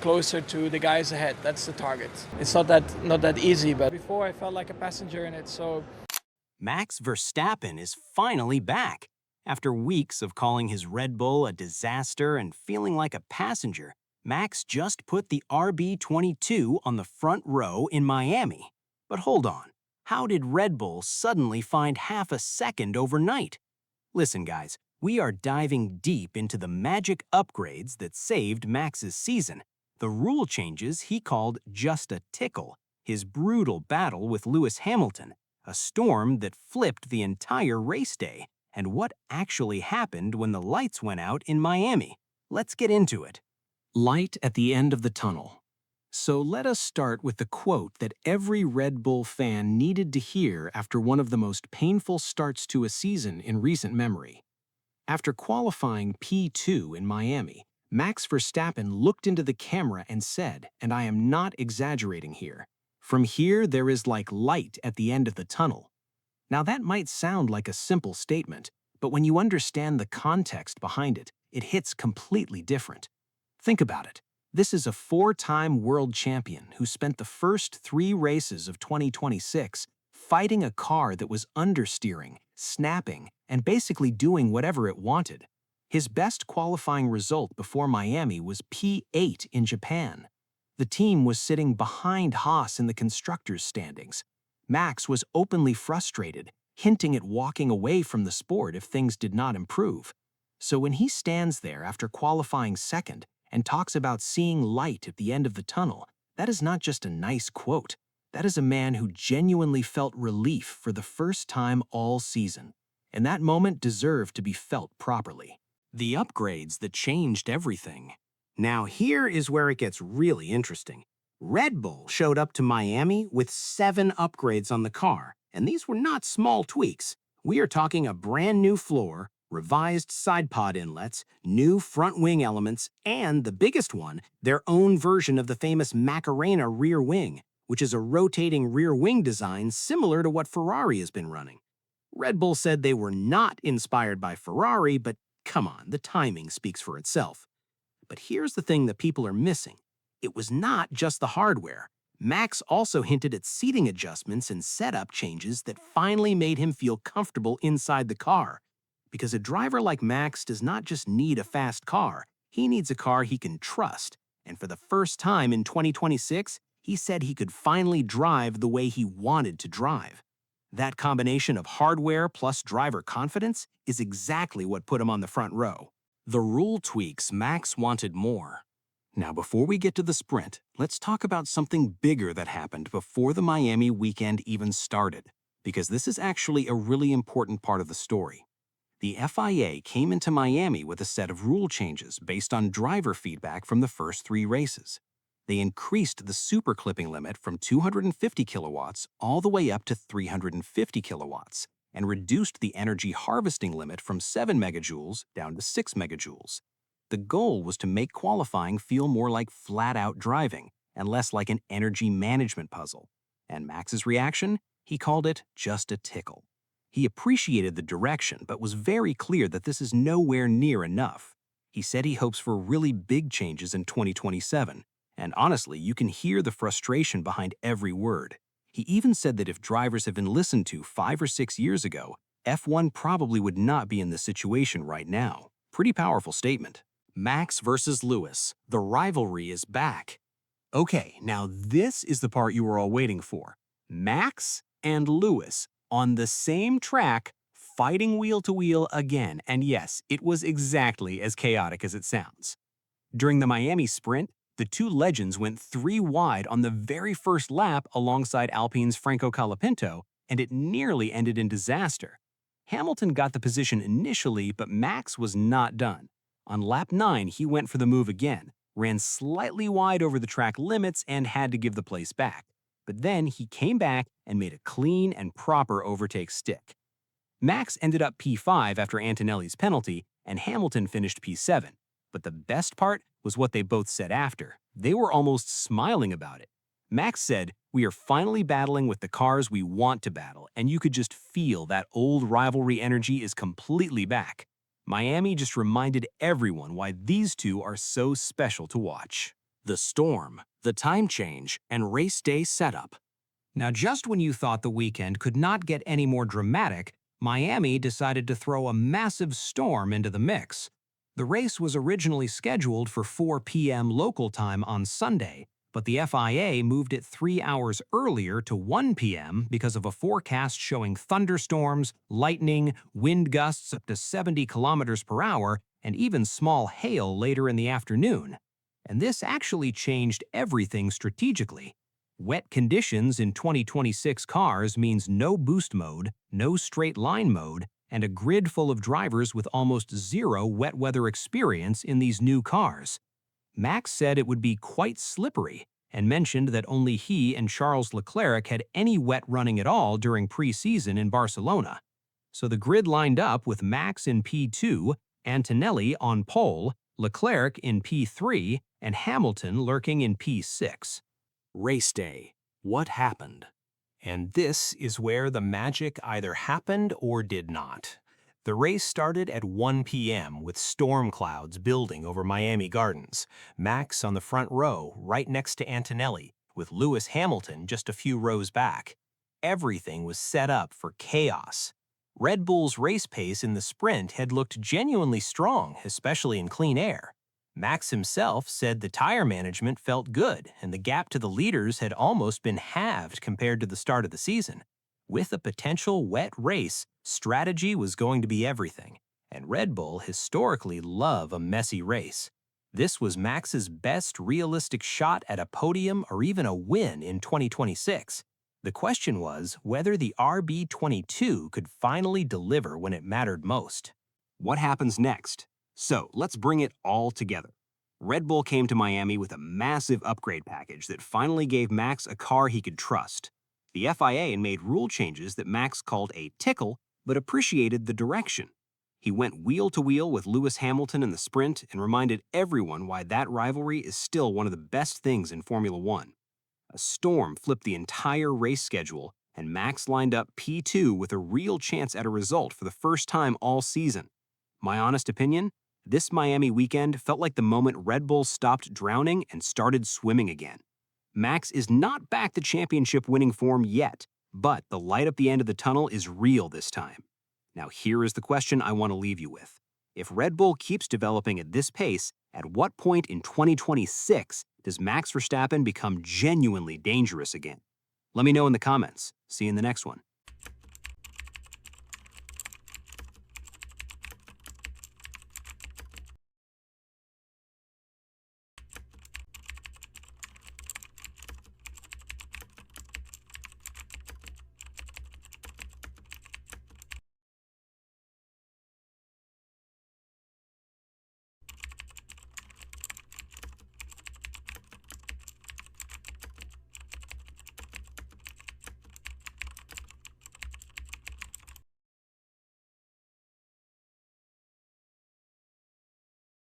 closer to the guys ahead. That's the target. It's not that easy, but before I felt like a passenger in it, so Max Verstappen is finally back. After weeks of calling his Red Bull a disaster and feeling like a passenger, Max just put the RB22 on the front row in Miami. But hold on, how did Red Bull suddenly find half a second overnight? Listen, guys, we are diving deep into the magic upgrades that saved Max's season, the rule changes he called just a tickle, his brutal battle with Lewis Hamilton, a storm that flipped the entire race day, and what actually happened when the lights went out in Miami. Let's get into it. Light at the end of the tunnel. So let us start with the quote that every Red Bull fan needed to hear after one of the most painful starts to a season in recent memory. After qualifying P2 in Miami, Max Verstappen looked into the camera and said, and I am not exaggerating here, "From here there is like light at the end of the tunnel." Now that might sound like a simple statement, but when you understand the context behind it, it hits completely different. Think about it. This is a four-time world champion who spent the first 3 races of 2026 fighting a car that was understeering, snapping, and basically doing whatever it wanted. His best qualifying result before Miami was P8 in Japan. The team was sitting behind Haas in the constructors' standings. Max was openly frustrated, hinting at walking away from the sport if things did not improve. So when he stands there after qualifying second and talks about seeing light at the end of the tunnel, that is not just a nice quote. That is a man who genuinely felt relief for the first time all season. And that moment deserved to be felt properly. The upgrades that changed everything. Now here is where it gets really interesting. Red Bull showed up to Miami with 7 upgrades on the car, and these were not small tweaks. We are talking a brand new floor, revised side pod inlets, new front wing elements, and the biggest one, their own version of the famous Macarena rear wing, which is a rotating rear wing design similar to what Ferrari has been running. Red Bull said they were not inspired by Ferrari, but come on, the timing speaks for itself. But here's the thing that people are missing. It was not just the hardware. Max also hinted at seating adjustments and setup changes that finally made him feel comfortable inside the car. Because a driver like Max does not just need a fast car, he needs a car he can trust. And for the first time in 2026, he said he could finally drive the way he wanted to drive. That combination of hardware plus driver confidence is exactly what put him on the front row. The rule tweaks Max wanted more. Now, before we get to the sprint, let's talk about something bigger that happened before the Miami weekend even started, because this is actually a really important part of the story. The FIA came into Miami with a set of rule changes based on driver feedback from the first 3 races. They increased the super clipping limit from 250 kilowatts all the way up to 350 kilowatts, and reduced the energy harvesting limit from 7 megajoules down to 6 megajoules. The goal was to make qualifying feel more like flat-out driving and less like an energy management puzzle. And Max's reaction? He called it just a tickle. He appreciated the direction, but was very clear that this is nowhere near enough. He said he hopes for really big changes in 2027, and honestly, you can hear the frustration behind every word. He even said that if drivers had been listened to 5 or 6 years ago, F1 probably would not be in this situation right now. Pretty powerful statement. Max versus Lewis. The rivalry is back. Okay, now this is the part you were all waiting for. Max and Lewis on the same track, fighting wheel to wheel again. And yes, it was exactly as chaotic as it sounds. During the Miami sprint, the 2 legends went 3 wide on the very first lap alongside Alpine's Franco Colapinto, and it nearly ended in disaster. Hamilton got the position initially, but Max was not done. On lap 9, he went for the move again, ran slightly wide over the track limits, and had to give the place back. But then he came back and made a clean and proper overtake stick. Max ended up P5 after Antonelli's penalty, and Hamilton finished P7. But the best part was what they both said after. They were almost smiling about it. Max said, "We are finally battling with the cars we want to battle, and you could just feel that old rivalry energy is completely back." Miami just reminded everyone why these two are so special to watch. the storm, the time change, and race day setup. Now, just when you thought the weekend could not get any more dramatic, Miami decided to throw a massive storm into the mix. The race was originally scheduled for 4 p.m. local time on Sunday, but the FIA moved it 3 hours earlier to 1 p.m. because of a forecast showing thunderstorms, lightning, wind gusts up to 70 kilometers per hour, and even small hail later in the afternoon. And this actually changed everything strategically. Wet conditions in 2026 cars means no boost mode, no straight line mode, and a grid full of drivers with almost zero wet weather experience in these new cars. Max said it would be quite slippery and mentioned that only he and Charles Leclerc had any wet running at all during pre-season in Barcelona. So the grid lined up with Max in P2, Antonelli on pole, Leclerc in P3, and Hamilton lurking in P6. Race day. What happened? And this is where the magic either happened or did not. The race started at 1 p.m. with storm clouds building over Miami Gardens, Max on the front row right next to Antonelli, with Lewis Hamilton just a few rows back. Everything was set up for chaos. Red Bull's race pace in the sprint had looked genuinely strong, especially in clean air. Max himself said the tire management felt good, and the gap to the leaders had almost been halved compared to the start of the season. With a potential wet race, strategy was going to be everything, and Red Bull historically love a messy race. This was Max's best realistic shot at a podium or even a win in 2026. The question was whether the RB22 could finally deliver when it mattered most. What happens next? So, let's bring it all together. Red Bull came to Miami with a massive upgrade package that finally gave Max a car he could trust. The FIA made rule changes that Max called a tickle, but appreciated the direction. He went wheel-to-wheel with Lewis Hamilton in the sprint and reminded everyone why that rivalry is still one of the best things in Formula One. A storm flipped the entire race schedule, and Max lined up P2 with a real chance at a result for the first time all season. My honest opinion? This Miami weekend felt like the moment Red Bull stopped drowning and started swimming again. Max is not back to championship-winning form yet, but the light at the end of the tunnel is real this time. Now here is the question I want to leave you with. If Red Bull keeps developing at this pace, at what point in 2026 does Max Verstappen become genuinely dangerous again? Let me know in the comments. See you in the next one.